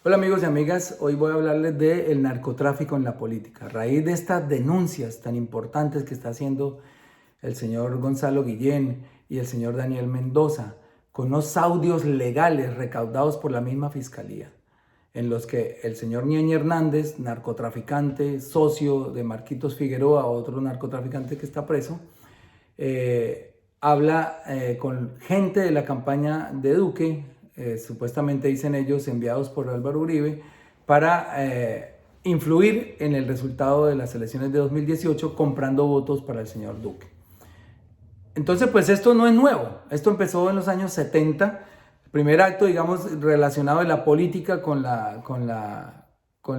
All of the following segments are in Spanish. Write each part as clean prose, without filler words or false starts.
Hola amigos y amigas, hoy voy a hablarles del narcotráfico en la política. A raíz de estas denuncias tan importantes que está haciendo el señor Gonzalo Guillén y el señor Daniel Mendoza, con unos audios legales recaudados por la misma fiscalía, en los que el señor Ñeñe Hernández, narcotraficante, socio de Marquitos Figueroa, otro narcotraficante que está preso, habla con gente de la campaña de Duque, supuestamente dicen ellos enviados por Álvaro Uribe, para influir en el resultado de las elecciones de 2018 comprando votos para el señor Duque. Entonces, pues esto no es nuevo, esto empezó en los años 70, el primer acto, digamos, relacionado de la política con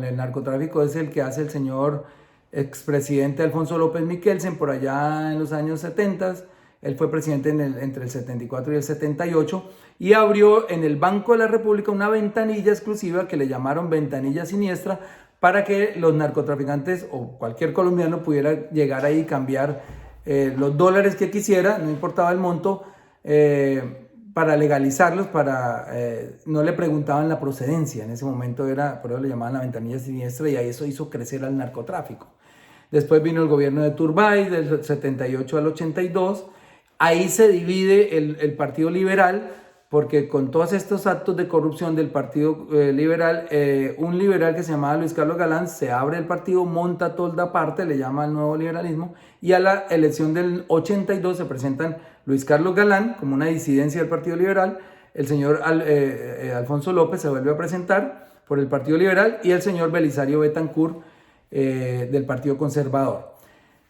el narcotráfico es el que hace el señor expresidente Alfonso López Miquelsen por allá en los años 70. Él fue presidente entre el 74 y el 78 y abrió en el Banco de la República una ventanilla exclusiva que le llamaron ventanilla siniestra para que los narcotraficantes o cualquier colombiano pudiera llegar ahí y cambiar los dólares que quisiera, no importaba el monto, para legalizarlos, no le preguntaban la procedencia. En ese momento por eso le llamaban la ventanilla siniestra y ahí eso hizo crecer al narcotráfico. Después vino el gobierno de Turbay del 78 al 82. Ahí se divide el Partido Liberal, porque con todos estos actos de corrupción del Partido Liberal, un liberal que se llamaba Luis Carlos Galán se abre el partido, monta tolda aparte, le llama el nuevo liberalismo, y a la elección del 82 se presentan Luis Carlos Galán como una disidencia del Partido Liberal, el señor Alfonso López se vuelve a presentar por el Partido Liberal y el señor Belisario Betancur del Partido Conservador.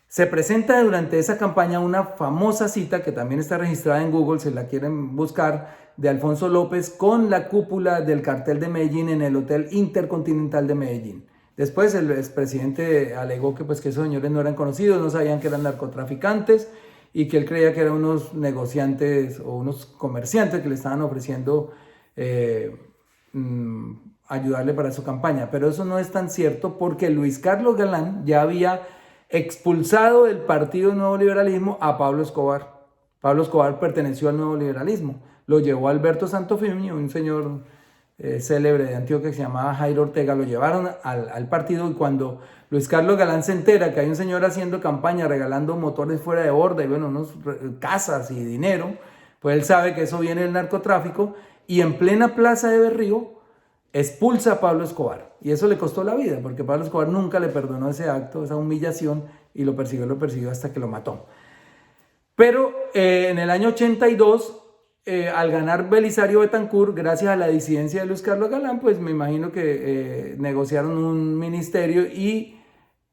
Se presenta durante esa campaña una famosa cita que también está registrada en Google, si la quieren buscar, de Alfonso López con la cúpula del cartel de Medellín en el Hotel Intercontinental de Medellín. Después el expresidente alegó que esos señores no eran conocidos, no sabían que eran narcotraficantes y que él creía que eran unos negociantes o unos comerciantes que le estaban ofreciendo ayudarle para su campaña. Pero eso no es tan cierto porque Luis Carlos Galán ya había expulsado del Partido Nuevo Liberalismo a Pablo Escobar. Pablo Escobar perteneció al Nuevo Liberalismo. Lo llevó Alberto Santofimio, un señor célebre de Antioquia que se llamaba Jairo Ortega. Lo llevaron al partido y cuando Luis Carlos Galán se entera que hay un señor haciendo campaña, regalando motores fuera de borda y casas y dinero, pues él sabe que eso viene del narcotráfico y en plena plaza de Berrío expulsa a Pablo Escobar y eso le costó la vida porque Pablo Escobar nunca le perdonó ese acto, esa humillación y lo persiguió hasta que lo mató. Pero en el año 82, al ganar Belisario Betancur, gracias a la disidencia de Luis Carlos Galán, pues me imagino que negociaron un ministerio y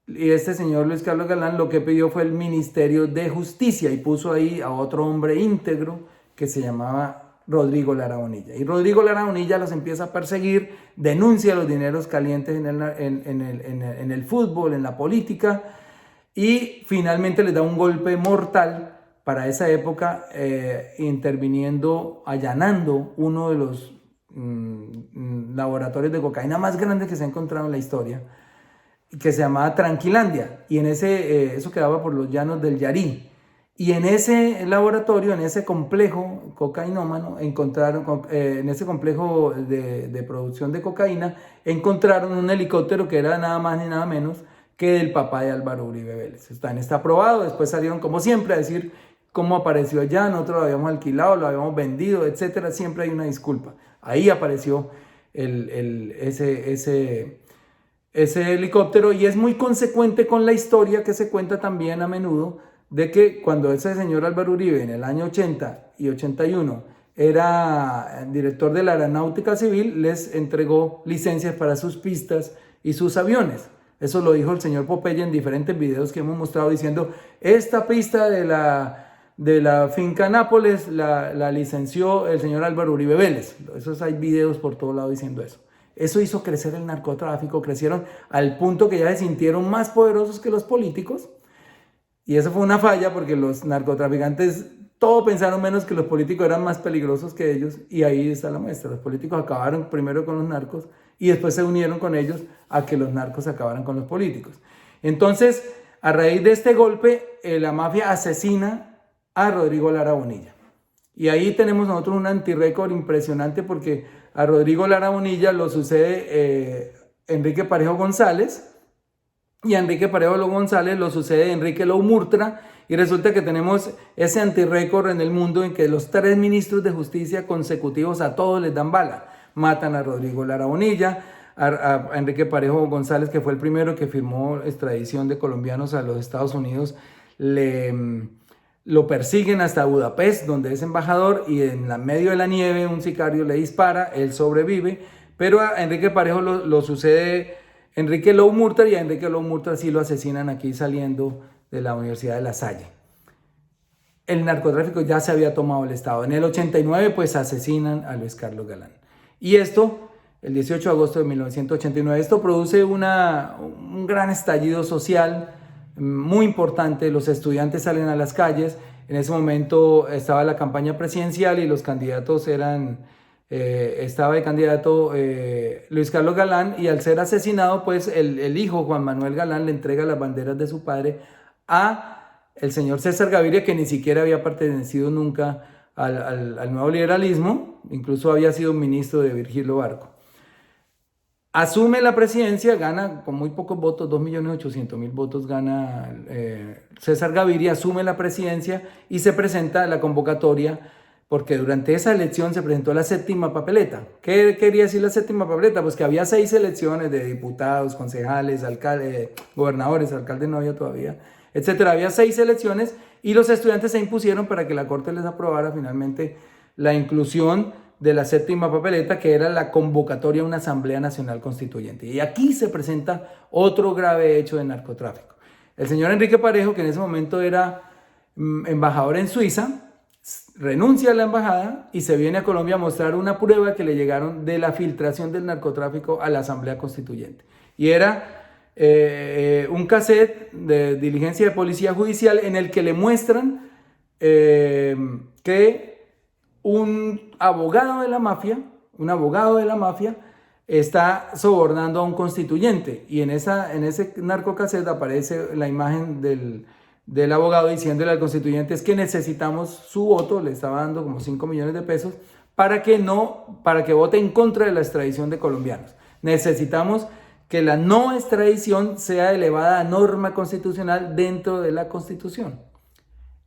este señor Luis Carlos Galán lo que pidió fue el Ministerio de Justicia y puso ahí a otro hombre íntegro que se llamaba Rodrigo Lara Bonilla. Y Rodrigo Lara Bonilla los empieza a perseguir, denuncia los dineros calientes en el fútbol, en la política, y finalmente les da un golpe mortal para esa época, interviniendo, allanando uno de los laboratorios de cocaína más grandes que se ha encontrado en la historia, que se llamaba Tranquilandia, y en eso quedaba por los llanos del Yarí. Y en ese laboratorio, en ese complejo cocainómano, en ese complejo de producción de cocaína, encontraron un helicóptero que era nada más ni nada menos que el papá de Álvaro Uribe Vélez. Está aprobado, después salieron como siempre a decir cómo apareció allá, nosotros lo habíamos alquilado, lo habíamos vendido, etcétera. Siempre hay una disculpa. Ahí apareció ese helicóptero y es muy consecuente con la historia que se cuenta también a menudo de que cuando ese señor Álvaro Uribe en el año 80 y 81 era director de la Aeronáutica Civil, les entregó licencias para sus pistas y sus aviones. Eso lo dijo el señor Popeye en diferentes videos que hemos mostrado diciendo, esta pista de la finca Nápoles la licenció el señor Álvaro Uribe Vélez. Hay videos por todo lado diciendo eso. Eso hizo crecer el narcotráfico, crecieron al punto que ya se sintieron más poderosos que los políticos. Y eso fue una falla porque los narcotraficantes todos pensaron menos que los políticos eran más peligrosos que ellos y ahí está la muestra. Los políticos acabaron primero con los narcos y después se unieron con ellos a que los narcos acabaran con los políticos. Entonces, a raíz de este golpe, la mafia asesina a Rodrigo Lara Bonilla. Y ahí tenemos nosotros un antirécord impresionante porque a Rodrigo Lara Bonilla lo sucede Enrique Parejo González, y a Enrique Parejo González lo sucede Enrique Lou Murtra, y resulta que tenemos ese antirrécord en el mundo en que los 3 ministros de justicia consecutivos a todos les dan bala. Matan a Rodrigo Lara Bonilla, a Enrique Parejo González, que fue el primero que firmó extradición de colombianos a los Estados Unidos, lo persiguen hasta Budapest, donde es embajador, y en medio de la nieve un sicario le dispara, él sobrevive, pero a Enrique Parejo lo sucede Enrique Lou Murtra, y a Enrique Lou Murtra sí lo asesinan aquí saliendo de la Universidad de La Salle. El narcotráfico ya se había tomado el Estado. En el 89 pues asesinan a Luis Carlos Galán. Y esto, el 18 de agosto de 1989, esto produce un gran estallido social muy importante. Los estudiantes salen a las calles. En ese momento estaba la campaña presidencial y los candidatos estaba de candidato Luis Carlos Galán, y al ser asesinado pues el hijo Juan Manuel Galán le entrega las banderas de su padre a el señor César Gaviria, que ni siquiera había pertenecido nunca al nuevo liberalismo, incluso había sido ministro de Virgilio Barco. Asume la presidencia, gana con muy pocos votos, 2.800.000 votos gana César Gaviria, asume la presidencia y se presenta la convocatoria, porque durante esa elección se presentó la séptima papeleta. ¿Qué quería decir la séptima papeleta? Pues que había 6 elecciones de diputados, concejales, alcaldes, gobernadores, alcaldes no había todavía, etcétera. Había 6 elecciones y los estudiantes se impusieron para que la Corte les aprobara finalmente la inclusión de la séptima papeleta, que era la convocatoria a una Asamblea Nacional Constituyente. Y aquí se presenta otro grave hecho de narcotráfico. El señor Enrique Parejo, que en ese momento era embajador en Suiza, renuncia a la embajada y se viene a Colombia a mostrar una prueba que le llegaron de la filtración del narcotráfico a la Asamblea Constituyente. Y era un cassette de diligencia de policía judicial en el que le muestran que un abogado de la mafia está sobornando a un constituyente, y en ese narcocassette aparece la imagen del abogado diciéndole al constituyente: es que necesitamos su voto, le estaba dando como 5 millones de pesos para que vote en contra de la extradición de colombianos. Necesitamos que la no extradición sea elevada a norma constitucional dentro de la Constitución.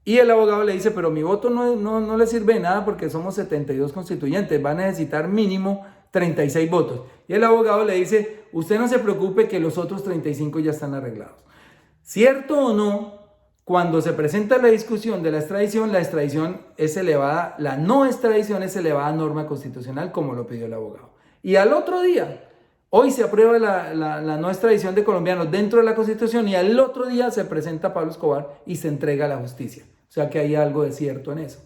Y el abogado le dice: pero mi voto no le sirve de nada porque somos 72 constituyentes, va a necesitar mínimo 36 votos. Y el abogado le dice: usted no se preocupe que los otros 35 ya están arreglados. ¿Cierto o no? Cuando se presenta la discusión de la extradición es elevada, la no extradición es elevada a norma constitucional, como lo pidió el abogado. Y al otro día, hoy se aprueba la no extradición de colombianos dentro de la Constitución, y al otro día se presenta Pablo Escobar y se entrega a la justicia. O sea que hay algo de cierto en eso.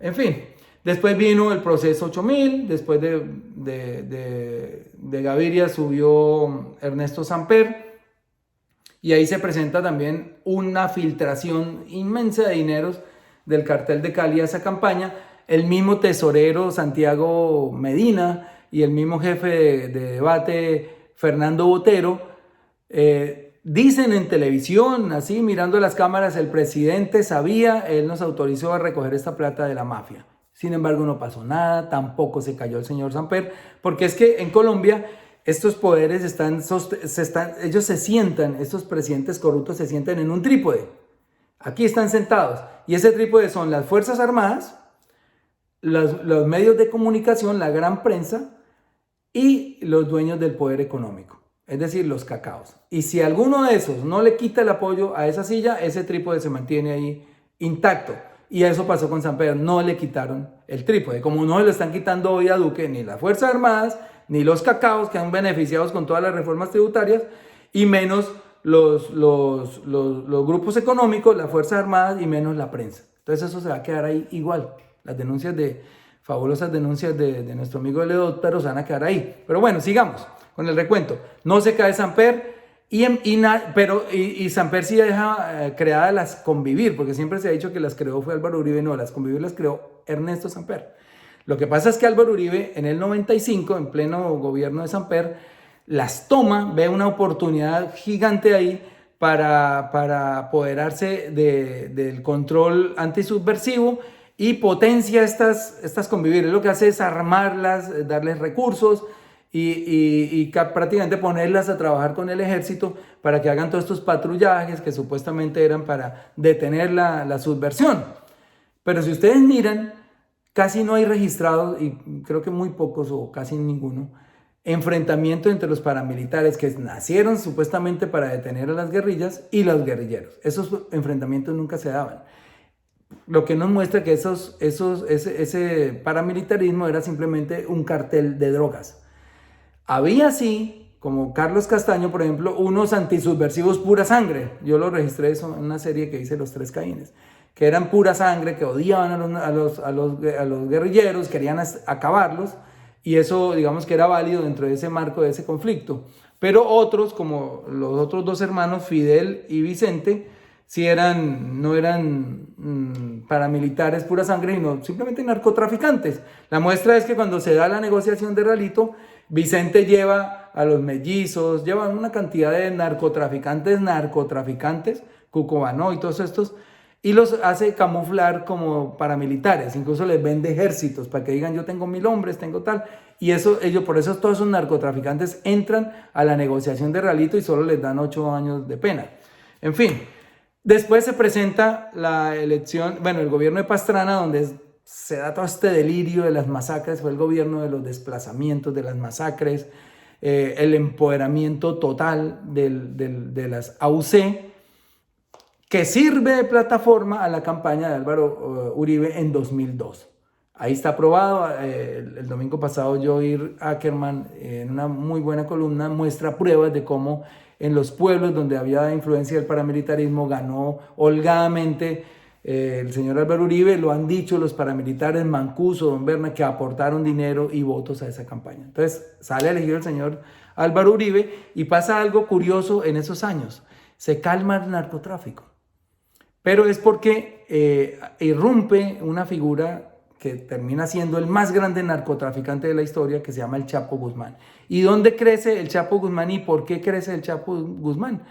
En fin, después vino el proceso 8000, después de Gaviria subió Ernesto Samper, y ahí se presenta también una filtración inmensa de dineros del cartel de Cali a esa campaña. El mismo tesorero Santiago Medina y el mismo jefe de debate Fernando Botero dicen en televisión, así mirando las cámaras: el presidente sabía, él nos autorizó a recoger esta plata de la mafia. Sin embargo, no pasó nada, tampoco se cayó el señor Samper, porque es que en Colombia estos poderes ellos se sientan, estos presidentes corruptos se sientan en un trípode. Aquí están sentados, y ese trípode son las Fuerzas Armadas, los medios de comunicación, la gran prensa y los dueños del poder económico, es decir, los cacaos. Y si alguno de esos no le quita el apoyo a esa silla, ese trípode se mantiene ahí intacto. Y eso pasó con Samper, no le quitaron el trípode, como no le están quitando hoy a Duque ni las Fuerzas Armadas, ni los cacaos, que han beneficiados con todas las reformas tributarias, y menos los grupos económicos, las Fuerzas Armadas, y menos la prensa. Entonces eso se va a quedar ahí igual. Las fabulosas denuncias de nuestro amigo Leótaro se van a quedar ahí. Pero bueno, sigamos con el recuento. No se cae Samper, y Samper sí deja creadas las Convivir, porque siempre se ha dicho que las creó fue Álvaro Uribe. No, las Convivir las creó Ernesto Samper. Lo que pasa es que Álvaro Uribe en el 95, en pleno gobierno de Samper, las toma, ve una oportunidad gigante ahí para apoderarse del control antisubversivo, y potencia estas convivir. Lo que hace es armarlas, darles recursos y prácticamente ponerlas a trabajar con el ejército para que hagan todos estos patrullajes que supuestamente eran para detener la subversión. Pero si ustedes miran, casi no hay registrados, y creo que muy pocos o casi ninguno, enfrentamiento entre los paramilitares que nacieron supuestamente para detener a las guerrillas y los guerrilleros. Esos enfrentamientos nunca se daban. Lo que nos muestra que ese paramilitarismo era simplemente un cartel de drogas. Había sí, como Carlos Castaño, por ejemplo, unos antisubversivos pura sangre. Yo lo registré eso en una serie que hice, Los Tres Caínes, que eran pura sangre, que odiaban a los guerrilleros, querían acabarlos, y eso, digamos que era válido dentro de ese marco de ese conflicto. Pero otros, como los otros dos hermanos, Fidel y Vicente, sí no eran paramilitares pura sangre, sino simplemente narcotraficantes. La muestra es que cuando se da la negociación de Ralito, Vicente lleva a los mellizos, lleva una cantidad de narcotraficantes, Cucubano y todos estos, y los hace camuflar como paramilitares, incluso les vende ejércitos para que digan yo tengo 1000 hombres, tengo tal, y por eso todos esos narcotraficantes entran a la negociación de Ralito y solo les dan 8 años de pena. En fin, después se presenta la elección, el gobierno de Pastrana, donde se da todo este delirio de las masacres, fue el gobierno de los desplazamientos, de las masacres, el empoderamiento total de las AUC, que sirve de plataforma a la campaña de Álvaro Uribe en 2002. Ahí está aprobado. El domingo pasado Joir Ackerman, en una muy buena columna, muestra pruebas de cómo en los pueblos donde había influencia del paramilitarismo ganó holgadamente el señor Álvaro Uribe. Lo han dicho los paramilitares Mancuso, Don Berna, que aportaron dinero y votos a esa campaña. Entonces sale elegido el señor Álvaro Uribe y pasa algo curioso en esos años. Se calma el narcotráfico. Pero es porque irrumpe una figura que termina siendo el más grande narcotraficante de la historia, que se llama el Chapo Guzmán. ¿Y dónde crece el Chapo Guzmán y por qué crece el Chapo Guzmán?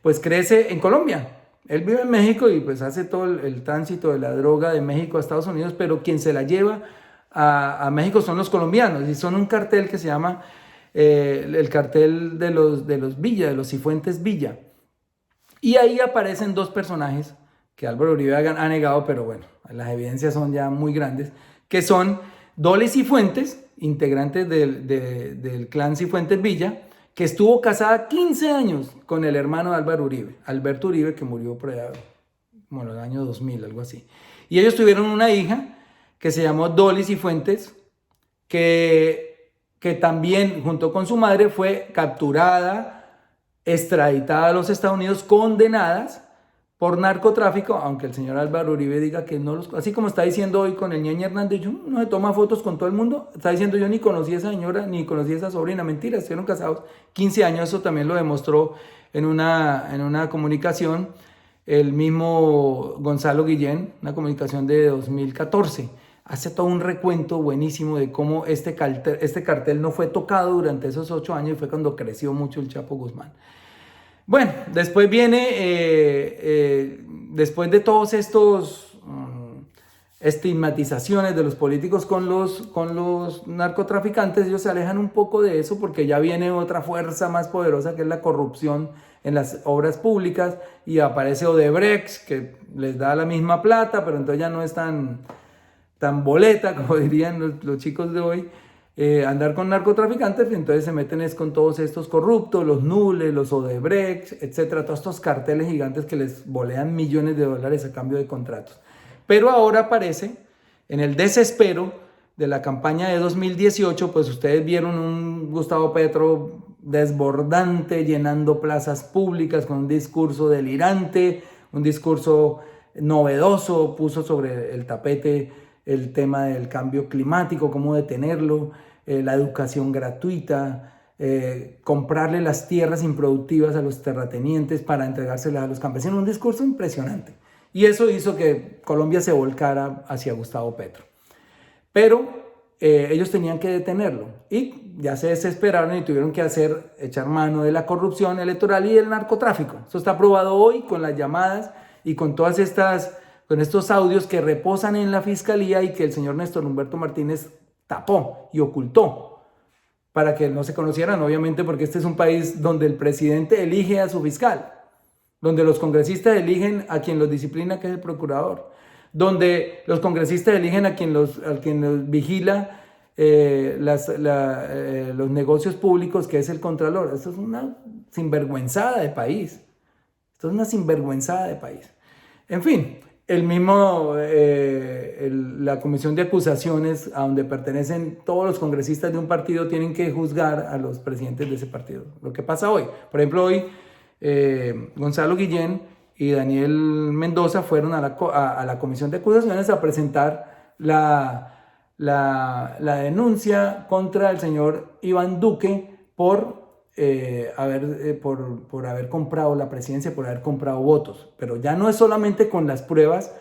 Pues crece en Colombia. Él vive en México y pues hace todo el tránsito de la droga de México a Estados Unidos, pero quien se la lleva a México son los colombianos, y son un cartel que se llama el cartel de los Villa, de los Cifuentes Villa. Y ahí aparecen dos personajes que Álvaro Uribe ha negado, pero bueno, las evidencias son ya muy grandes, que son Dolly Cifuentes, integrante del clan Cifuentes Villa, que estuvo casada 15 años con el hermano de Álvaro Uribe, Alberto Uribe, que murió por allá, como en el año 2000, algo así. Y ellos tuvieron una hija que se llamó Dolly Cifuentes, que también, junto con su madre, fue capturada, extraditada a los Estados Unidos, condenadas por narcotráfico, aunque el señor Álvaro Uribe diga que no los... Así como está diciendo hoy con el Ñeñe Hernández, yo no se toma fotos con todo el mundo, está diciendo yo ni conocí a esa señora, ni conocí a esa sobrina, mentira, estuvieron casados 15 años, eso también lo demostró en una comunicación el mismo Gonzalo Guillén, una comunicación de 2014, hace todo un recuento buenísimo de cómo este cartel no fue tocado durante esos 8 años y fue cuando creció mucho el Chapo Guzmán. Bueno, después viene, después de todos estos estigmatizaciones de los políticos con los narcotraficantes, ellos se alejan un poco de eso porque ya viene otra fuerza más poderosa que es la corrupción en las obras públicas, y aparece Odebrecht, que les da la misma plata, pero entonces ya no es tan boleta, como dirían los chicos de hoy. Andar con narcotraficantes, y entonces se meten con todos estos corruptos, los Nules, los Odebrecht, etcétera, todos estos carteles gigantes que les bolean millones de dólares a cambio de contratos. Pero ahora aparece, en el desespero de la campaña de 2018, pues ustedes vieron un Gustavo Petro desbordante, llenando plazas públicas con un discurso delirante, un discurso novedoso, puso sobre el tapete el tema del cambio climático, cómo detenerlo, la educación gratuita, comprarle las tierras improductivas a los terratenientes para entregárselas a los campesinos, un discurso impresionante. Y eso hizo que Colombia se volcara hacia Gustavo Petro. Pero ellos tenían que detenerlo y ya se desesperaron y tuvieron que echar mano de la corrupción electoral y del narcotráfico. Eso está aprobado hoy con las llamadas y con todas estas con estos audios que reposan en la fiscalía y que el señor Néstor Humberto Martínez tapó y ocultó para que no se conocieran, obviamente, porque este es un país donde el presidente elige a su fiscal, donde los congresistas eligen a quien los disciplina, que es el procurador, donde los congresistas eligen a quien los vigila los negocios públicos, que es el contralor. Esto es una sinvergüenzada de país. Esto es una sinvergüenzada de país. En fin, la comisión de acusaciones a donde pertenecen todos los congresistas de un partido tienen que juzgar a los presidentes de ese partido. Lo que pasa hoy, por ejemplo, hoy Gonzalo Guillén y Daniel Mendoza fueron a la comisión de acusaciones a presentar la denuncia contra el señor Iván Duque por haber comprado la presidencia, por haber comprado votos. Pero ya no es solamente con las pruebas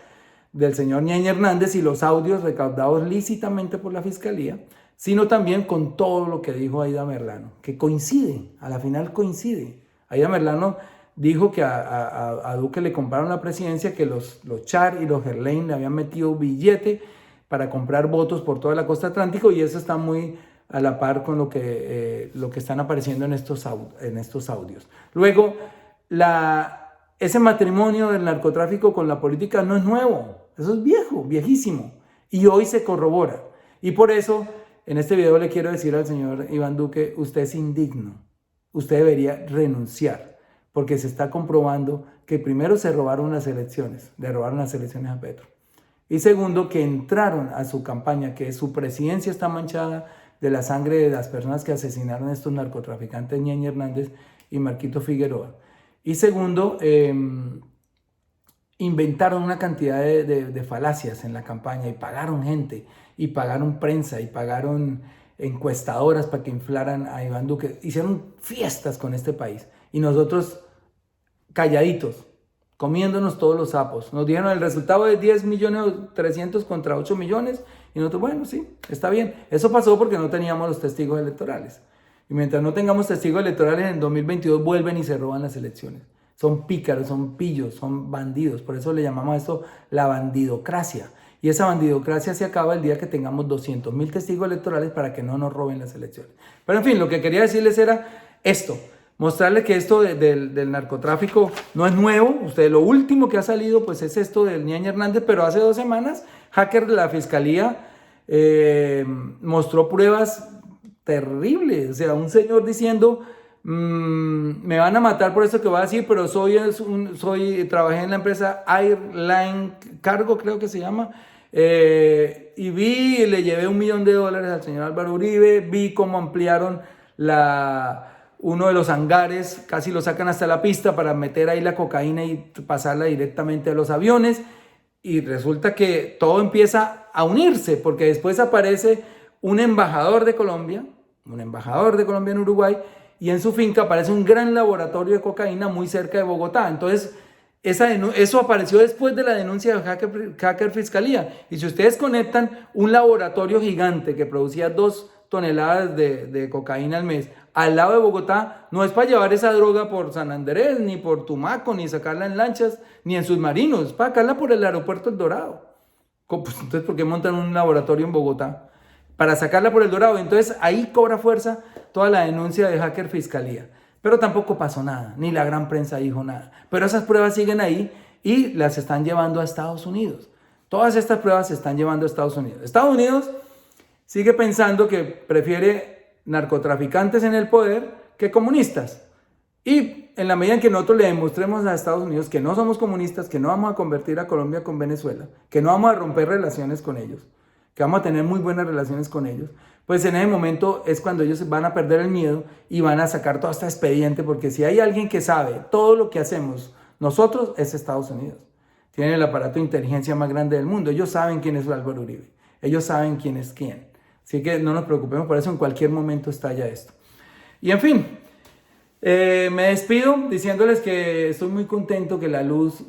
del señor Ñeñe Hernández y los audios recaudados lícitamente por la fiscalía, sino también con todo lo que dijo Aida Merlano, que coincide, a la final coincide. Aida Merlano dijo que a Duque le compraron la presidencia, que los Char y los Gerlain le habían metido billete para comprar votos por toda la costa atlántico, y eso está muy a la par con lo que están apareciendo en estos audios. Luego, ese matrimonio del narcotráfico con la política no es nuevo, eso es viejo, viejísimo, y hoy se corrobora. Y por eso, en este video le quiero decir al señor Iván Duque, usted es indigno, usted debería renunciar, porque se está comprobando que primero se robaron las elecciones, le robaron las elecciones a Petro, y segundo, que entraron a su campaña, que su presidencia está manchada de la sangre de las personas que asesinaron a estos narcotraficantes, Ñeñe Hernández y Marquito Figueroa. Y segundo, inventaron una cantidad de falacias en la campaña y pagaron gente, y pagaron prensa, y pagaron encuestadoras para que inflaran a Iván Duque. Hicieron fiestas con este país y nosotros calladitos, comiéndonos todos los sapos. Nos dieron el resultado de 10.300.000 contra 8 millones y nosotros, bueno, sí, está bien. Eso pasó porque no teníamos los testigos electorales. Y mientras no tengamos testigos electorales, en 2022 vuelven y se roban las elecciones. Son pícaros, son pillos, son bandidos. Por eso le llamamos a esto la bandidocracia. Y esa bandidocracia se acaba el día que tengamos 200.000 testigos electorales para que no nos roben las elecciones. Pero en fin, lo que quería decirles era esto. Mostrarle que esto del narcotráfico no es nuevo. Lo último que ha salido pues es esto del Ñeñe Hernández, pero hace 2 semanas, hacker de la fiscalía mostró pruebas terribles. O sea, un señor diciendo, me van a matar por esto que voy a decir, pero trabajé en la empresa Airline Cargo, creo que se llama, y le llevé $1 millón al señor Álvaro Uribe, vi cómo ampliaron uno de los hangares, casi lo sacan hasta la pista para meter ahí la cocaína y pasarla directamente a los aviones, y resulta que todo empieza a unirse, porque después aparece un embajador de Colombia en Uruguay, y en su finca aparece un gran laboratorio de cocaína muy cerca de Bogotá. Entonces, eso apareció después de la denuncia de hacker fiscalía, y si ustedes conectan un laboratorio gigante que producía 2 toneladas de cocaína al mes al lado de Bogotá, no es para llevar esa droga por San Andrés, ni por Tumaco, ni sacarla en lanchas, ni en submarinos, es para sacarla por el aeropuerto El Dorado. Pues, entonces, ¿por qué montan un laboratorio en Bogotá? Para sacarla por El Dorado. Entonces, ahí cobra fuerza toda la denuncia de hacker fiscalía. Pero tampoco pasó nada, ni la gran prensa dijo nada. Pero esas pruebas siguen ahí y las están llevando a Estados Unidos. Todas estas pruebas se están llevando a Estados Unidos. Estados Unidos sigue pensando que prefiere narcotraficantes en el poder que comunistas. Y en la medida en que nosotros le demostremos a Estados Unidos que no somos comunistas, que no vamos a convertir a Colombia con Venezuela, que no vamos a romper relaciones con ellos, que vamos a tener muy buenas relaciones con ellos, pues en ese momento es cuando ellos van a perder el miedo y van a sacar todo este expediente, porque si hay alguien que sabe todo lo que hacemos nosotros, es Estados Unidos. Tienen el aparato de inteligencia más grande del mundo. Ellos saben quién es Álvaro Uribe. Ellos saben quién es quién. Así que no nos preocupemos por eso, en cualquier momento estalla esto. Y en fin, me despido diciéndoles que estoy muy contento que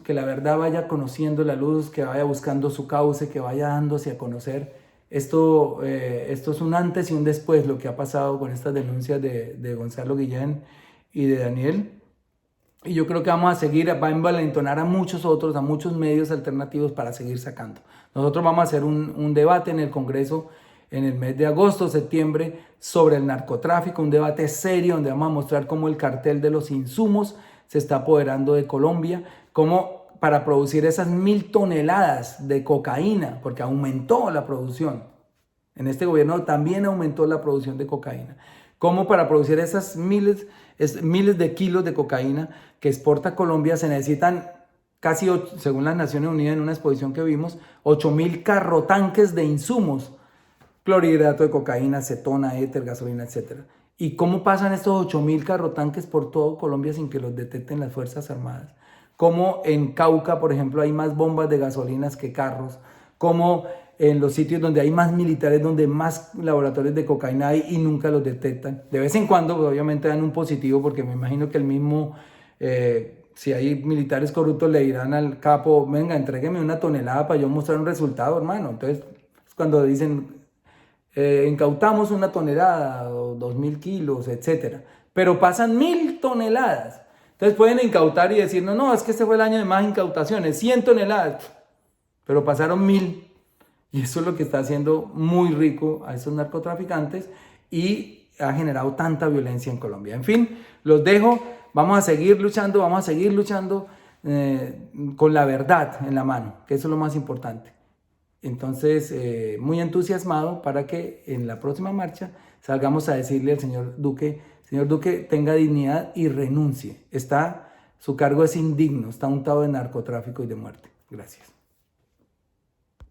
que la verdad vaya conociendo la luz, que vaya buscando su cauce, que vaya dándose a conocer. Esto es un antes y un después, lo que ha pasado con estas denuncias de Gonzalo Guillén y de Daniel. Y yo creo que vamos a seguir, va a envalentonar a muchos otros, a muchos medios alternativos para seguir sacando. Nosotros vamos a hacer un debate en el Congreso en el mes de agosto, septiembre, sobre el narcotráfico, un debate serio donde vamos a mostrar cómo el cartel de los insumos se está apoderando de Colombia, cómo para producir esas 1000 toneladas de cocaína, porque aumentó la producción. En este gobierno también aumentó la producción de cocaína. Cómo para producir esas miles de kilos de cocaína que exporta Colombia se necesitan casi, según las Naciones Unidas en una exposición que vimos, 8.000 carrotanques de insumos, clorhidrato de cocaína, acetona, éter, gasolina, etc. ¿Y cómo pasan estos 8.000 carrotanques por todo Colombia sin que los detecten las Fuerzas Armadas? Cómo en Cauca, por ejemplo, hay más bombas de gasolinas que carros. Cómo en los sitios donde hay más militares, donde más laboratorios de cocaína hay y nunca los detectan. De vez en cuando, pues, obviamente dan un positivo, porque me imagino que el mismo, si hay militares corruptos, le dirán al capo, venga, entrégueme una tonelada para yo mostrar un resultado, hermano. Entonces, es cuando dicen, incautamos una tonelada o 2.000 kilos, etc. Pero pasan 1.000 toneladas. Entonces pueden incautar y decir, no, es que este fue el año de más incautaciones, 100 toneladas. Pero pasaron 1.000. Y eso es lo que está haciendo muy rico a esos narcotraficantes y ha generado tanta violencia en Colombia. En fin, los dejo. Vamos a seguir luchando con la verdad en la mano, que eso es lo más importante. Entonces, muy entusiasmado para que en la próxima marcha salgamos a decirle al señor Duque, tenga dignidad y renuncie. Su cargo es indigno, está untado de narcotráfico y de muerte. Gracias.